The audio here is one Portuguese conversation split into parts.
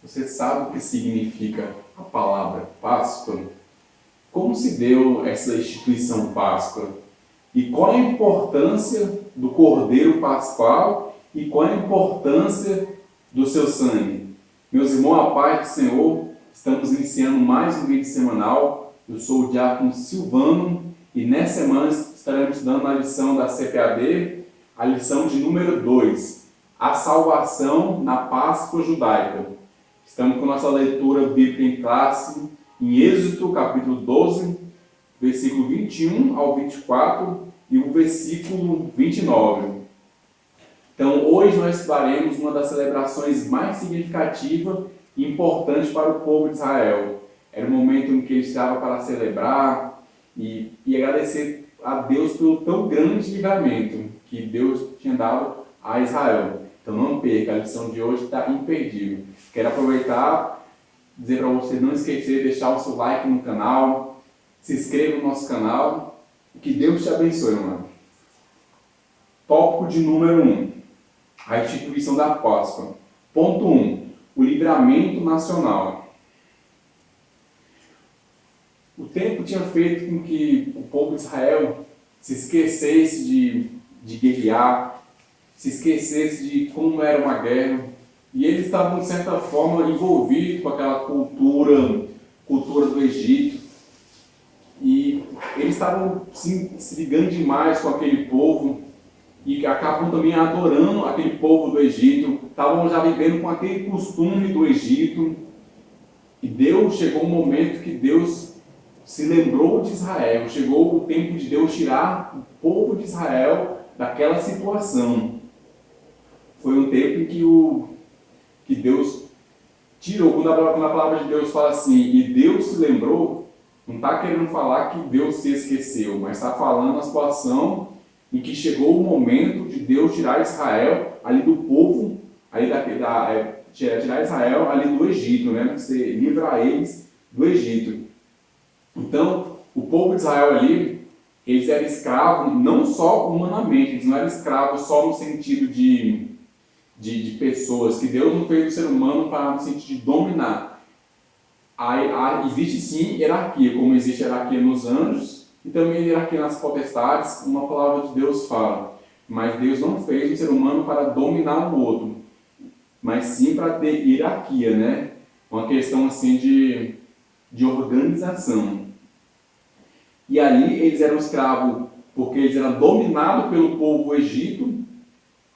Você sabe o que significa a palavra Páscoa? Como se deu essa instituição Páscoa? E qual a importância do Cordeiro Pascual e qual a importância do seu sangue? Meus irmãos, a paz do Senhor, estamos iniciando mais um vídeo semanal. Eu sou o diácono Silvano e nessa semana estaremos estudando a lição da CPAD, a lição de número 2, a salvação na Páscoa judaica. Estamos com nossa leitura bíblica em classe em Êxodo, capítulo 12, versículo 21 ao 24 e o versículo 29. Então, hoje nós estudaremos uma das celebrações mais significativas e importantes para o povo de Israel. Era o momento em que eles estavam para celebrar e agradecer a Deus pelo tão grande livramento que Deus tinha dado a Israel. Então não perca, a lição de hoje está imperdível. Quero aproveitar e dizer para você não esquecer de deixar o seu like no canal, se inscreva no nosso canal e que Deus te abençoe, mano. Tópico de número 1, a instituição da Páscoa. Ponto 1, o livramento nacional. O tempo tinha feito com que o povo de Israel se esquecesse de guerrear, se esquecesse de como era uma guerra, e eles estavam, de certa forma, envolvidos com aquela cultura do Egito, e eles estavam se ligando demais com aquele povo, e acabam também adorando aquele povo do Egito, estavam já vivendo com aquele costume do Egito, e chegou um momento que Deus se lembrou de Israel, chegou o tempo de Deus tirar o povo de Israel daquela situação. Foi um tempo em que Deus tirou, quando a palavra de Deus fala assim, e Deus se lembrou, não está querendo falar que Deus se esqueceu, mas está falando a situação em que chegou o momento de Deus tirar Israel ali do povo, tirar Israel ali do Egito, né? Livrar eles do Egito. Então, o povo de Israel ali, eles eram escravos, não só humanamente, eles não eram escravos só no sentido de pessoas, que Deus não fez o ser humano para no sentido de dominar. Existe sim hierarquia, como existe hierarquia nos anjos e também hierarquia nas potestades, como a palavra de Deus fala. Mas Deus não fez o ser humano para dominar o outro, mas sim para ter hierarquia, né? Uma questão assim de organização. E ali eles eram escravos porque eles eram dominados pelo povo do Egito,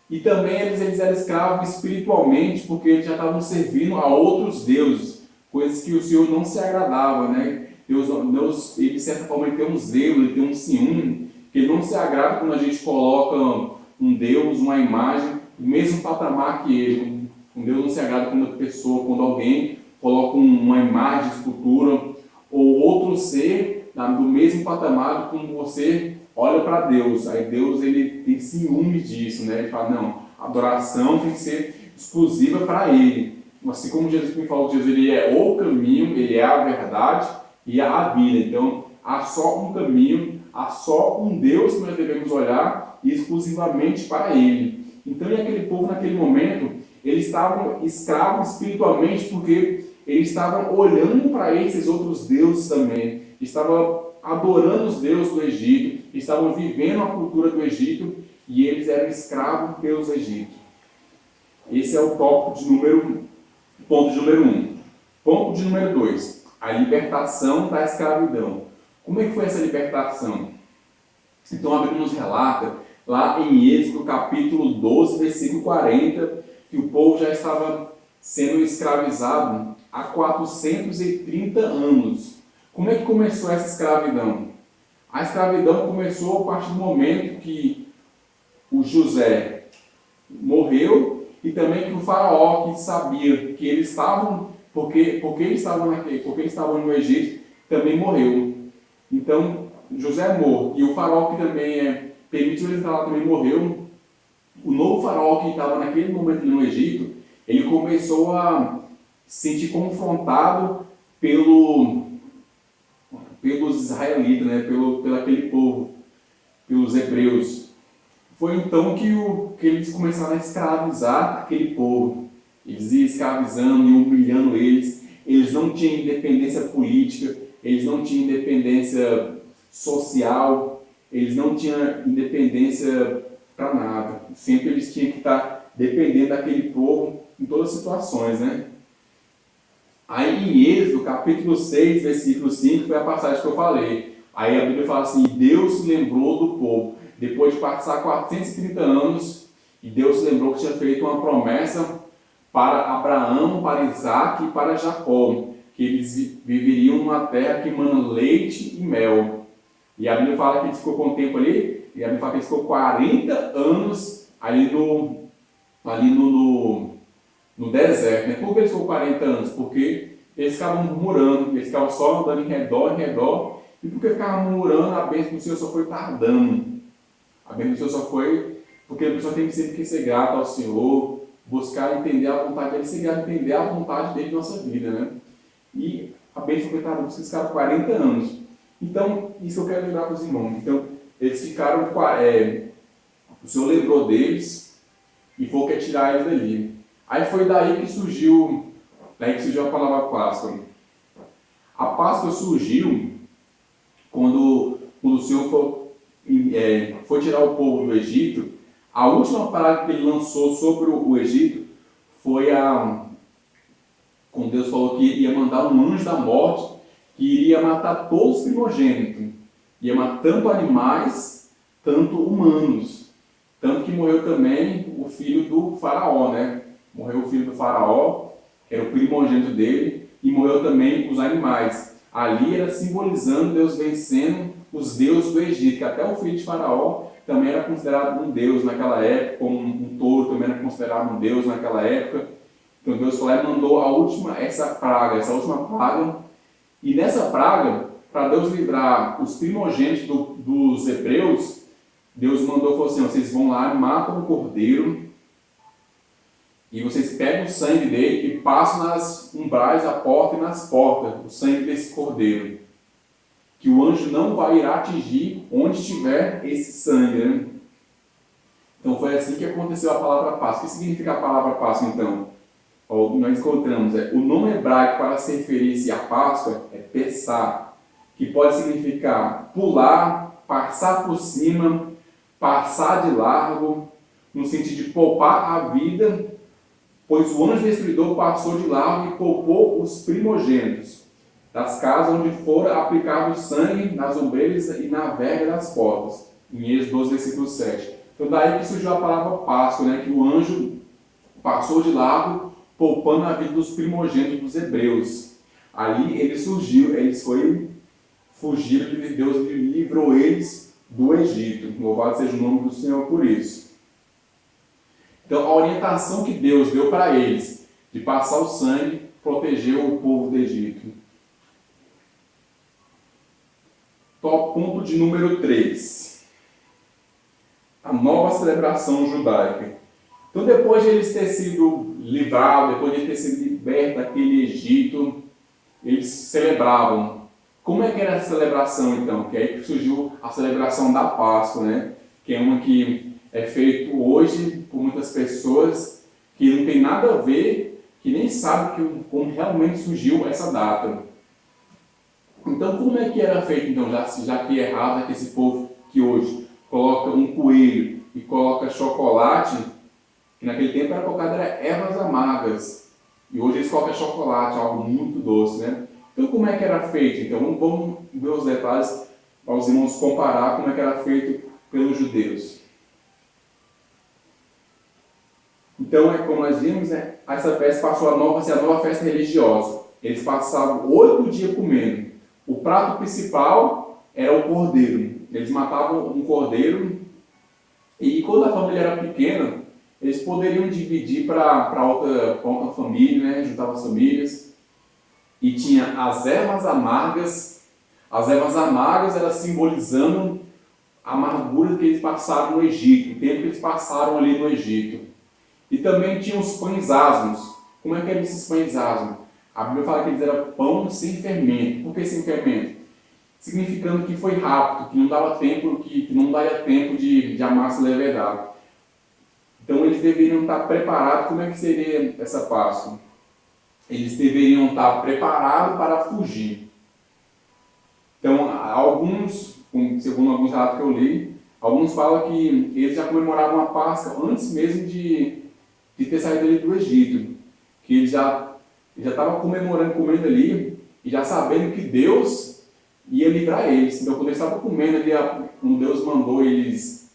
e também eles eram escravos espiritualmente porque eles já estavam servindo a outros deuses, coisas que o Senhor não se agradava, né? Deus ele, de certa forma, ele tem um zelo, ele tem um ciúme, que ele não se agrada quando a gente coloca um Deus, uma imagem, no mesmo patamar que ele. Deus não se agrada quando alguém coloca uma imagem, escultura, ou outro ser do mesmo patamar como você olha para Deus. Aí Deus ele tem ciúme disso, né? Ele fala, não, a adoração tem que ser exclusiva para Ele. Assim como Jesus me falou que Jesus ele é o caminho, Ele é a verdade e a vida. Então, há só um caminho, há só um Deus que nós devemos olhar exclusivamente para Ele. Então, e aquele povo naquele momento, eles estavam escravos espiritualmente porque eles estavam olhando para esses outros deuses também. Estavam adorando os deuses do Egito, estavam vivendo a cultura do Egito e eles eram escravos pelos egípcios. Esse é o ponto de número 1. Ponto de número 2, a libertação da escravidão. Como é que foi essa libertação? Então a Bíblia nos relata, lá em Êxodo capítulo 12, versículo 40, que o povo já estava sendo escravizado há 430 anos. Como é que começou essa escravidão? A escravidão começou a partir do momento que o José morreu e também que o faraó, que sabia que eles estavam, porque eles estavam no Egito, também morreu. Então, José morreu e o faraó que também permitiu eles estar lá também morreu. O novo faraó que estava naquele momento no Egito, ele começou a se sentir confrontado pelos israelitas, né? pelo aquele povo, pelos hebreus. Foi então que eles começaram a escravizar aquele povo. Eles iam escravizando e humilhando eles. Eles não tinham independência política, eles não tinham independência social, eles não tinham independência para nada. Sempre eles tinham que estar dependendo daquele povo em todas as situações, né? Aí em Êxodo, capítulo 6, versículo 5, foi a passagem que eu falei. Aí a Bíblia fala assim, Deus se lembrou do povo. Depois de passar 430 anos, e Deus se lembrou que tinha feito uma promessa para Abraão, para Isaac e para Jacó, que eles viveriam numa terra que mana leite e mel. E a Bíblia fala que ele ficou com o tempo ali, e a Bíblia fala que ele ficou 40 anos ali no deserto, né? Por que eles ficou 40 anos? Porque eles ficavam murmurando, eles ficavam só andando em redor, e porque ficavam murmurando, a bênção do Senhor só foi tardando. A bênção do Senhor só foi, porque a pessoa tem sempre que ser grata ao Senhor, buscar entender a vontade dele, seguir entender a vontade dele na nossa vida, né? E a bênção foi tardando, porque eles ficaram 40 anos. Então, isso eu quero lembrar para os irmãos. Então, eles ficaram, o Senhor lembrou deles, e foi que tirar eles dali. Aí foi daí que surgiu a palavra Páscoa. A Páscoa surgiu quando o Senhor foi tirar o povo do Egito. A última palavra que ele lançou sobre o Egito foi quando Deus falou que ia mandar um anjo da morte que iria matar todos os primogênitos. Ia matar tanto animais, tanto humanos. Tanto que morreu também o filho do faraó, né? Morreu o filho do faraó, que era o primogênito dele, e morreu também os animais. Ali era simbolizando Deus vencendo os deuses do Egito, que até o filho de faraó também era considerado um deus naquela época, como um touro também era considerado um deus naquela época. Então Deus foi lá e mandou essa última praga, e nessa praga, para Deus livrar os primogênitos dos hebreus, Deus mandou, falou assim, vocês vão lá e matam o cordeiro, e vocês pegam o sangue dele e passam nas umbrais da porta e nas portas, o sangue desse cordeiro. Que o anjo não vai ir atingir onde estiver esse sangue, né? Então foi assim que aconteceu a palavra Páscoa. O que significa a palavra Páscoa, então? Nós encontramos, o nome hebraico para se referir-se à Páscoa é Pessah, que pode significar pular, passar por cima, passar de largo, no sentido de poupar a vida, pois o anjo destruidor passou de largo e poupou os primogênitos das casas onde fora aplicado o sangue nas ombreiras e na verga das portas. Em Êxodo 12, versículo 7. Então daí que surgiu a palavra Páscoa, né? Que o anjo passou de largo, poupando a vida dos primogênitos dos hebreus. Ali ele surgiu, fugiram de Deus, livrou eles do Egito. Louvado seja o nome do Senhor por isso. Então, a orientação que Deus deu para eles de passar o sangue protegeu o povo do Egito. Ponto de número 3. A nova celebração judaica. Então, depois de eles terem sido livrados, depois de eles terem sido libertos daquele Egito, eles celebravam. Como é que era a celebração, então? Que é aí que surgiu a celebração da Páscoa, né? Que é uma que é feito hoje por muitas pessoas que não tem nada a ver, que nem sabem como realmente surgiu essa data. Então, como é que era feito, então, já que é errado, que esse povo que hoje coloca um coelho e coloca chocolate, que naquele tempo era colocado ervas amargas, e hoje eles colocam chocolate, algo muito doce, né? Então, como é que era feito? Então, vamos ver os detalhes para os irmãos comparar como é que era feito pelos judeus. Então, como nós vimos, essa festa passou a ser a nova festa religiosa. Eles passavam 8 dias comendo. O prato principal era o cordeiro. Eles matavam um cordeiro e quando a família era pequena, eles poderiam dividir para outra família, né? Juntavam as famílias. E tinha as ervas amargas. As ervas amargas eram simbolizando a amargura que eles passaram no Egito, o tempo que eles passaram ali no Egito. E também tinha os pães asmos. Como é que eram esses pães asmos? A Bíblia fala que eles eram pão sem fermento. Por que sem fermento? Significando que foi rápido, que não dava tempo, que não daria tempo de a massa levedar. Então eles deveriam estar preparados. Como é que seria essa Páscoa? Eles deveriam estar preparados para fugir. Então, alguns, segundo alguns relatos que eu li, alguns falam que eles já comemoravam a Páscoa antes mesmo de ter saído ali do Egito. Que eles já estavam comemorando, comendo ali, e já sabendo que Deus ia livrar eles. Então, quando eles estavam comendo ali, quando Deus mandou eles,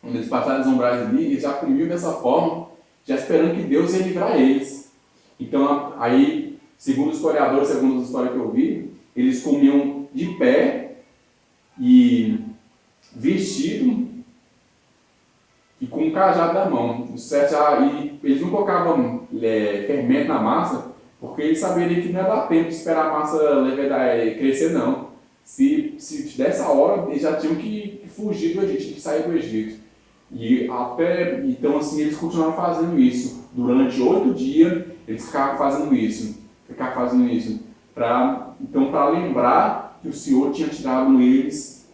quando eles passaram os umbrais ali, eles já comiam dessa forma, já esperando que Deus ia livrar eles. Então, aí, segundo os historiadores, segundo as histórias que eu vi, eles comiam de pé e vestido e com um cajado na mão. E eles não colocavam fermento na massa, porque eles saberiam que não ia dar tempo de esperar a massa crescer, não. Se desse a hora, eles já tinham que fugir do Egito, tinham que sair do Egito. Então, assim, eles continuaram fazendo isso. Durante 8 dias, eles ficavam fazendo isso. Para lembrar que o Senhor tinha tirado eles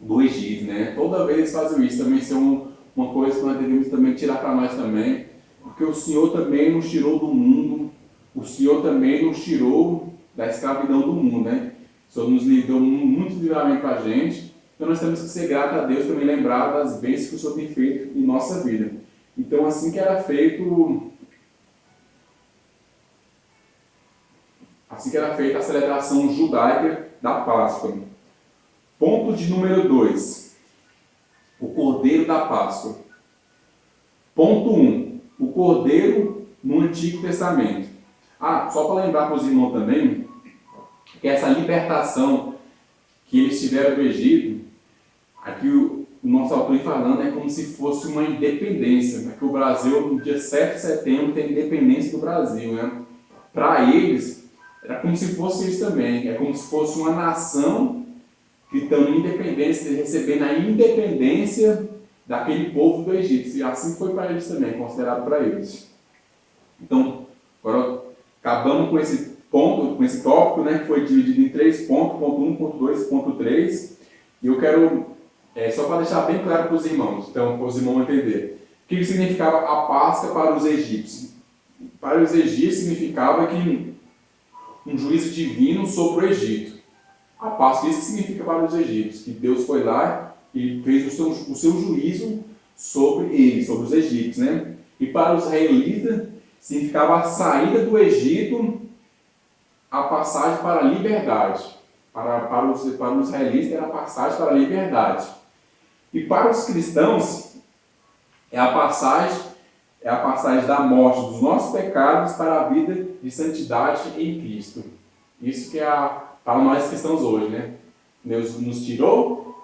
do Egito, né? Toda vez eles faziam isso. Também isso é uma coisa que nós devemos também tirar para nós também. Porque o Senhor também nos tirou do mundo. O Senhor também nos tirou da escravidão do mundo, né? O Senhor nos deu muito livramento para a gente. Então nós temos que ser gratos a Deus, também lembrar das bênçãos que o Senhor tem feito em nossa vida. Então assim que era feita a celebração judaica da Páscoa. Ponto de número 2. O Cordeiro da Páscoa. Ponto 1. O Cordeiro no Antigo Testamento. Só para lembrar para os irmãos também, que essa libertação que eles tiveram do Egito, aqui o nosso autor falando é como se fosse uma independência, né? Que o Brasil, no dia 7 de setembro, tem a independência do Brasil, né? Para eles, era como se fosse isso também, é como se fosse uma nação gritando independência, recebendo a independência daquele povo do Egito. E assim foi para eles também, considerado para eles. Então, agora acabamos com esse ponto, com esse tópico, né, que foi dividido em 3 pontos, ponto 1, ponto 2, ponto 3. E eu quero, só para deixar bem claro para os irmãos, então, para os irmãos entenderem, o que significava a Páscoa para os egípcios? Para os egípcios significava que um juízo divino sobre o Egito. A Páscoa, isso que significa para os egípcios, que Deus foi lá e fez o seu juízo sobre eles, sobre os egípcios, né? E para os israelitas, significava a saída do Egito, a passagem para a liberdade. Para os israelitas era a passagem para a liberdade. E para os cristãos, é a passagem da morte dos nossos pecados para a vida de santidade em Cristo. Isso que é para nós cristãos hoje, né? Deus nos tirou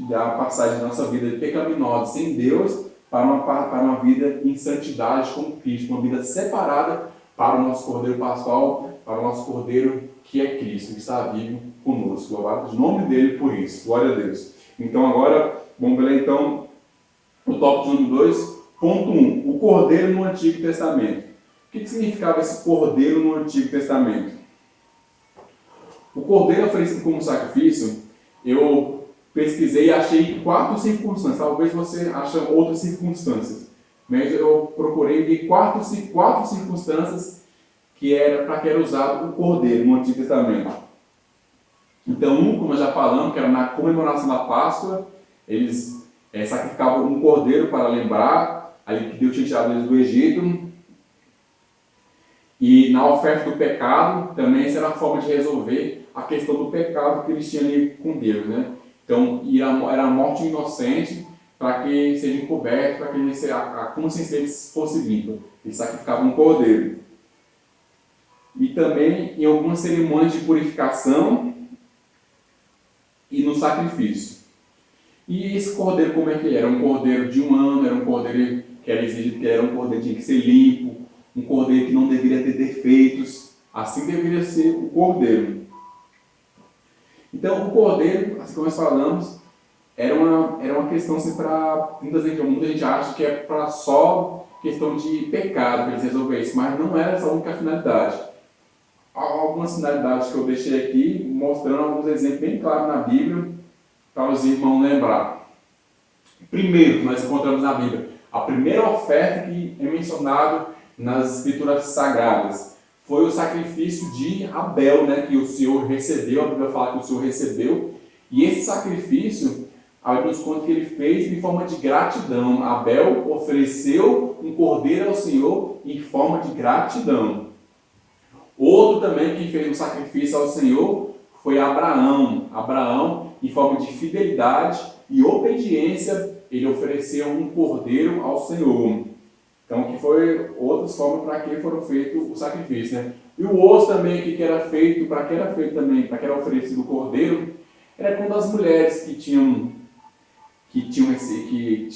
da passagem da nossa vida pecaminosa sem Deus para uma vida em santidade com Cristo, uma vida separada para o nosso Cordeiro Pascual, para o nosso Cordeiro que é Cristo, que está vivo conosco. Louvado o nome dele por isso. Glória a Deus. Então agora, vamos ver então o tópico número 2, ponto 1. O Cordeiro no Antigo Testamento. O que significava esse Cordeiro no Antigo Testamento? O Cordeiro oferecido como sacrifício, eu pesquisei e achei 4 circunstâncias. Talvez você ache outras circunstâncias. Mas eu procurei de 4 circunstâncias para que era usado o Cordeiro no Antigo Testamento. Então, como nós já falamos, que era na comemoração da Páscoa, eles sacrificavam um cordeiro para lembrar ali que Deus tinha tirado eles do Egito. E na oferta do pecado, também essa era a forma de resolver a questão do pecado que eles tinham ali com Deus, né? Então, era a morte inocente para que seja encoberto, para que a consciência deles fosse limpa. Eles sacrificavam um cordeiro. E também em algumas cerimônias de purificação e no sacrifício. E esse cordeiro, como é que era? Um cordeiro de 1 ano, era um cordeiro que era exigido, que era um cordeiro que tinha que ser limpo, um cordeiro que não deveria ter defeitos. Assim deveria ser o cordeiro. Então, o cordeiro, assim como nós falamos, era uma questão assim, para muita gente acha que é para só questão de pecado, para eles resolver isso, mas não era essa a única finalidade. Há algumas finalidades que eu deixei aqui, mostrando alguns exemplos bem claros na Bíblia, para os irmãos lembrar. Primeiro, que nós encontramos na Bíblia, A primeira oferta que é mencionada nas Escrituras Sagradas foi o sacrifício de Abel, né, que o Senhor recebeu, a Bíblia fala que o Senhor recebeu, e esse sacrifício, a Bíblia nos conta que ele fez em forma de gratidão. Abel ofereceu um cordeiro ao Senhor em forma de gratidão. Outro também que fez um sacrifício ao Senhor foi Abraão. Abraão, em forma de fidelidade e obediência, ele ofereceu um cordeiro ao Senhor. Então, que foi outras formas para que foram feitos o sacrifício, né? E o outro também que era feito, para que era feito também, para que era oferecido o cordeiro, era quando as mulheres que tinham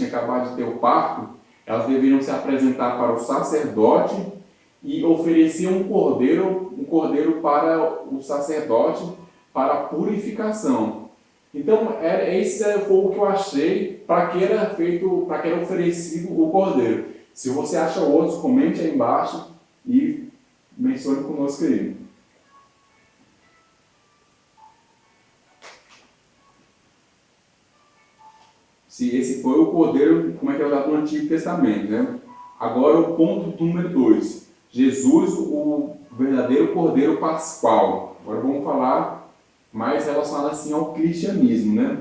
acabado de ter o parto, elas deveriam se apresentar para o sacerdote e ofereciam um cordeiro para o sacerdote para a purificação. Então, esse foi o que eu achei para que era oferecido o cordeiro. Se você acha outros, comente aí embaixo e mencione conosco aí. Se esse foi o cordeiro, como é que é usado no Antigo Testamento, né? Agora o ponto número 2. Jesus, o verdadeiro cordeiro pascual. Agora vamos falar mais relacionado assim ao cristianismo, né?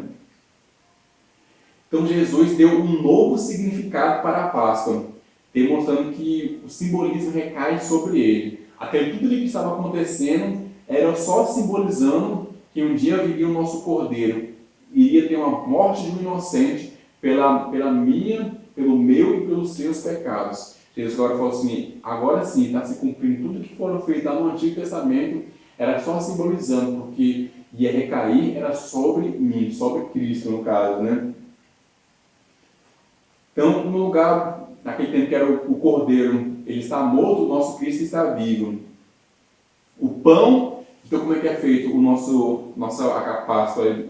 Então Jesus deu um novo significado para a Páscoa, demonstrando que o simbolismo recai sobre ele. Tudo que estava acontecendo era só simbolizando que um dia viria o nosso cordeiro, iria ter uma morte de um inocente pelo meu e pelos seus pecados. Jesus agora falou assim, agora sim está se cumprindo tudo que foi feito lá no Antigo Testamento, era só simbolizando, porque ia recair, era sobre mim, sobre Cristo no caso, né? Então, no lugar, naquele tempo que era o cordeiro, ele está morto, o nosso Cristo está vivo. O pão, então como é que é feito a Páscoa,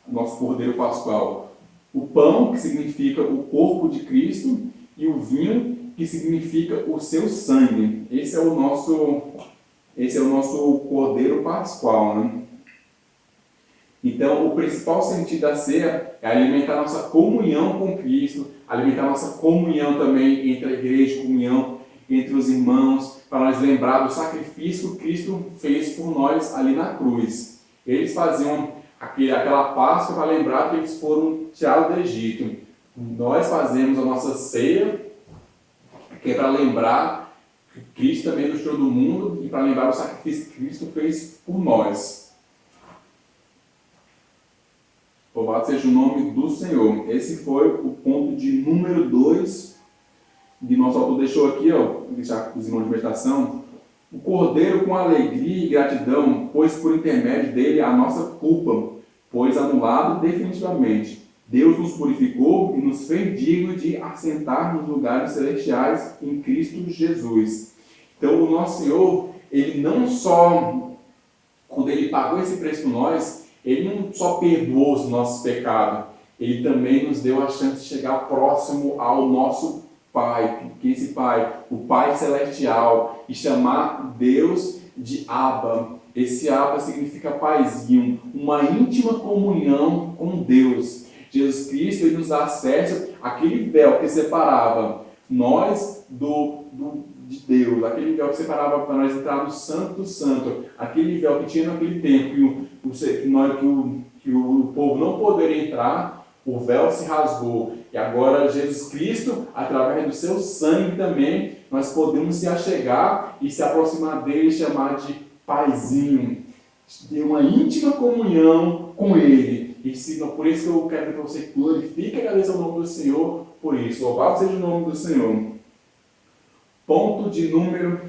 o nosso cordeiro pascual? O pão, que significa o corpo de Cristo, e o vinho, que significa o seu sangue. Esse é o nosso cordeiro pascual, né? Então, o principal sentido da ceia é alimentar nossa comunhão com Cristo, alimentar nossa comunhão também entre a igreja, comunhão entre os irmãos, para nós lembrar do sacrifício que Cristo fez por nós ali na cruz. Eles faziam aquela Páscoa para lembrar que eles foram tirados do Egito. Nós fazemos a nossa ceia, que é para lembrar que Cristo também nos tirou do mundo e para lembrar o sacrifício que Cristo fez por nós. Louvado seja o nome do Senhor. Esse foi o ponto de número 2 que nosso autor deixou aqui, vou deixar com os irmãos de meditação. O cordeiro com alegria e gratidão, pois por intermédio dele a nossa culpa, pois anulado definitivamente. Deus nos purificou e nos fez dignos de assentar nos lugares celestiais em Cristo Jesus. Então o nosso Senhor, ele não só, quando ele pagou esse preço por nós, ele não só perdoou os nossos pecados, ele também nos deu a chance de chegar próximo ao nosso Pai, que esse Pai, o Pai Celestial, e chamar Deus de Abba. Esse Abba significa paizinho, uma íntima comunhão com Deus. Jesus Cristo, ele nos dá acesso àquele véu que separava nós de Deus, aquele véu que separava para nós entrar no Santo do Santo, aquele véu que tinha naquele tempo, que o povo não poderia entrar, o véu se rasgou. E agora Jesus Cristo, através do seu sangue também, nós podemos se achegar e se aproximar dele e chamar de paizinho, ter uma íntima comunhão com ele. Por isso que eu quero que você glorifique e agradeça o nome do Senhor por isso. Louvado seja o nome do Senhor. Tópico de número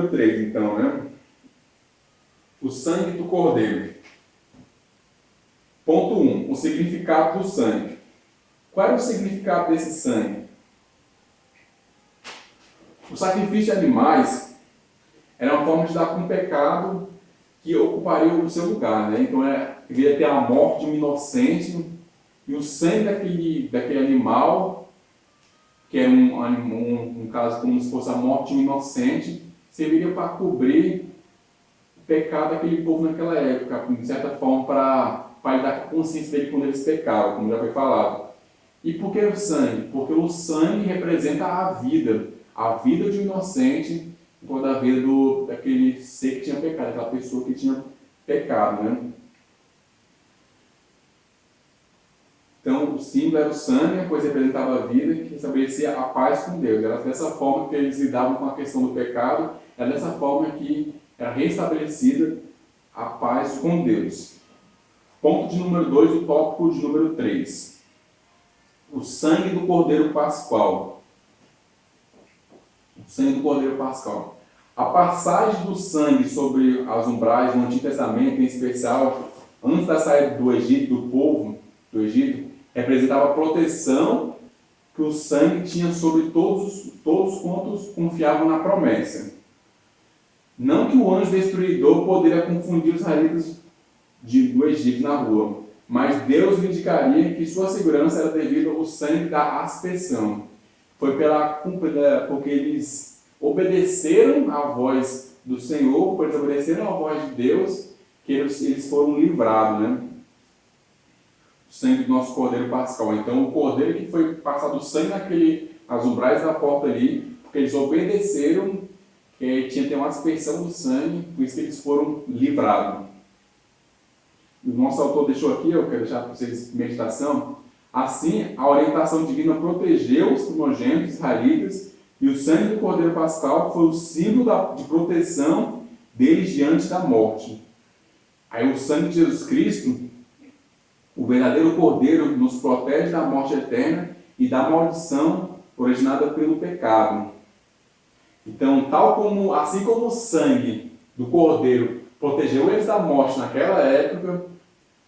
3, então, né? O sangue do cordeiro. Ponto 1. O significado do sangue. Qual é o significado desse sangue? O sacrifício de animais era uma forma de dar com um pecado que ocuparia o seu lugar, né? Então, deveria ter a morte de um inocente, e o sangue daquele animal, que é um caso como se fosse a morte de um inocente, serviria para cobrir o pecado daquele povo naquela época, de certa forma para para lidar com a consciência dele quando eles pecaram, como já foi falado. E por que o sangue? Porque o sangue representa a vida de um inocente, enquanto a vida daquele ser que tinha pecado, aquela pessoa que tinha pecado, né? Então, o símbolo era o sangue, pois representava a vida que estabelecia a paz com Deus. Era dessa forma que eles lidavam com a questão do pecado, era dessa forma que era restabelecida a paz com Deus. Ponto de número 2, o tópico de número 3. O sangue do Cordeiro Pascual. O sangue do Cordeiro Pascual. A passagem do sangue sobre as umbrais no Antigo Testamento, em especial, antes da saída do Egito, do povo do Egito, representava a proteção que o sangue tinha sobre todos quantos confiavam na promessa. Não que o anjo destruidor poderia confundir os israelitas do Egito na rua, mas Deus lhe indicaria que sua segurança era devido ao sangue da aspersão. Foi porque eles obedeceram à voz do Senhor, porque eles obedeceram à voz de Deus, que eles foram livrados, né? O sangue do nosso Cordeiro Pascal. Então, o Cordeiro que foi passado o sangue nas umbrais da porta ali, porque eles obedeceram, que tinha que ter uma aspersão do sangue, por isso que eles foram livrados. O nosso autor deixou aqui, eu quero deixar para vocês meditação. Assim, a orientação divina protegeu os primogênitos israelitas e o sangue do Cordeiro Pascal foi o símbolo de proteção deles diante da morte. Aí o sangue de Jesus Cristo, o verdadeiro Cordeiro, nos protege da morte eterna e da maldição originada pelo pecado. Então, assim como o sangue do Cordeiro protegeu eles da morte naquela época,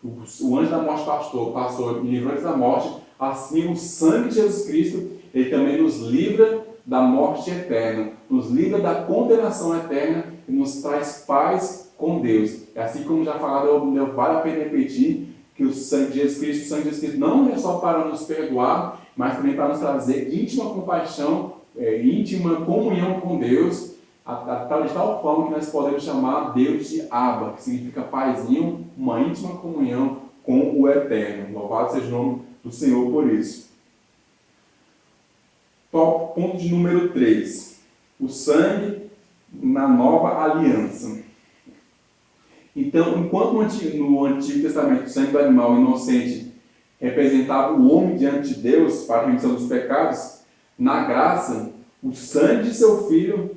o anjo da morte passou e livrou eles da morte, assim o sangue de Jesus Cristo, ele também nos livra da morte eterna, nos livra da condenação eterna e nos traz paz com Deus. É assim como já falado, vale a pena repetir que o sangue de Jesus Cristo não é só para nos perdoar, mas também para nos trazer íntima compaixão, íntima comunhão com Deus, de tal forma que nós podemos chamar Deus de Abba, que significa paizinho, uma íntima comunhão com o Eterno. Louvado seja o nome do Senhor por isso. Ponto de número 3. O sangue na nova aliança. Então, enquanto no Antigo Testamento o sangue do animal inocente representava o homem diante de Deus para a remissão dos pecados, na graça, o sangue de seu Filho,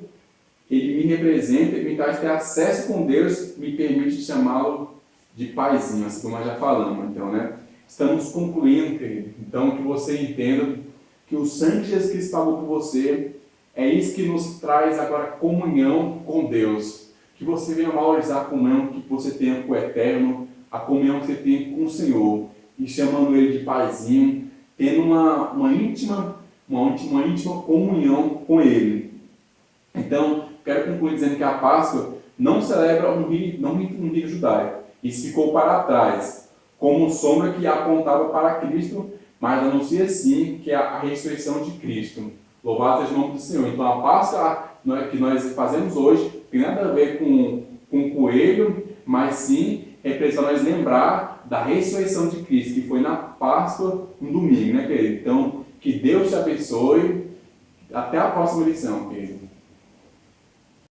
ele me representa e me traz ter acesso com Deus, me permite chamá-lo de paizinho, assim como nós já falamos. Então, né? Estamos concluindo, querido. Então, que você entenda que o sangue de Jesus Cristo pagou por você, é isso que nos traz agora comunhão com Deus. Que você venha valorizar a comunhão que você tem com o Eterno, a comunhão que você tem com o Senhor, e chamando Ele de paizinho, tendo uma íntima comunhão com Ele. Então, quero concluir dizendo que a Páscoa não celebra um rito judaico. Isso ficou para trás, como sombra que apontava para Cristo, mas anuncia sim que é a ressurreição de Cristo. Louvado seja o nome do Senhor. Então a Páscoa que nós fazemos hoje tem nada a ver com coelho, mas sim é para nós lembrar da ressurreição de Cristo, que foi na Páscoa, no domingo, né, querido? Então, que Deus te abençoe. Até a próxima lição, querido.